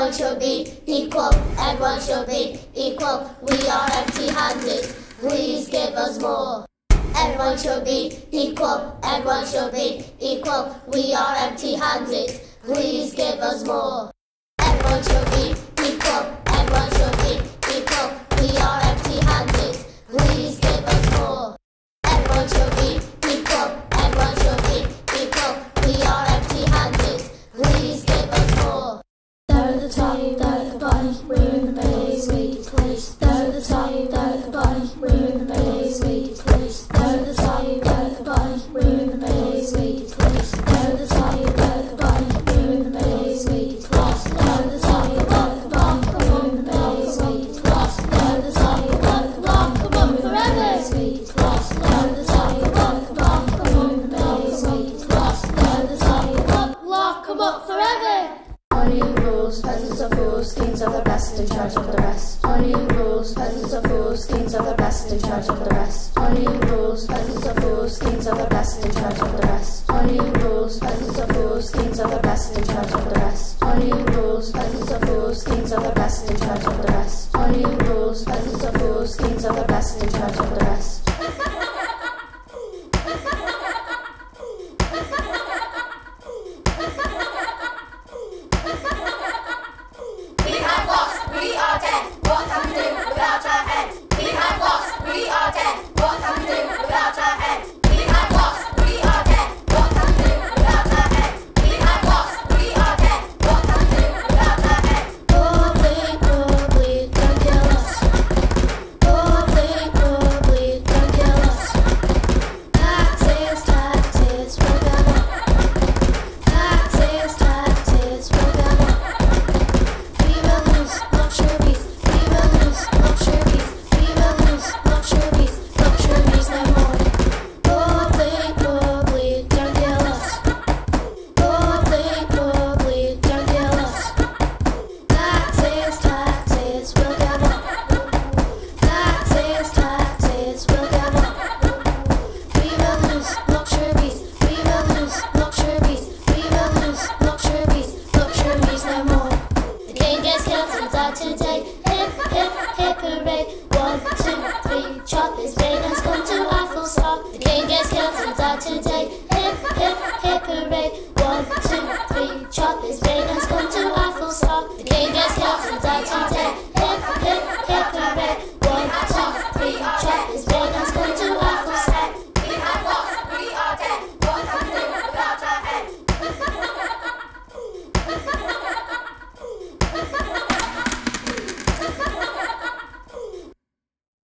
Everyone should be equal, everyone should be equal. We are empty-handed, please give us more. Everyone should be equal, everyone should be equal. We are empty-handed, please give us more. Everyone should be equal, everyone should be equal. We are empty-handed, please give us more. Everyone should be equal, everyone should be equal. We are empty-handed, please give us more. They're at the top, they're at the bottom, we're in the basic place. They're at the top, they're at the bottom, we're in the basic place. They're at the top, they're at the bottom, we're in the basic place. They're at the top, they're at the bottom, we're in the basic place. They're at the top, they're at the bottom, we're in the basic place. They're at the top, they're at the bottom, come on forever. They're at the top, they're at the bottom, we're in the basic place. They're at the top, lock 'em up forever. Money rules, peasants are fools, kings are the best, in charge of the rest. Money rules, peasants are fools, kings are the best, in charge of the rest. Money rules, peasants are fools, kings are the best, in charge of the rest.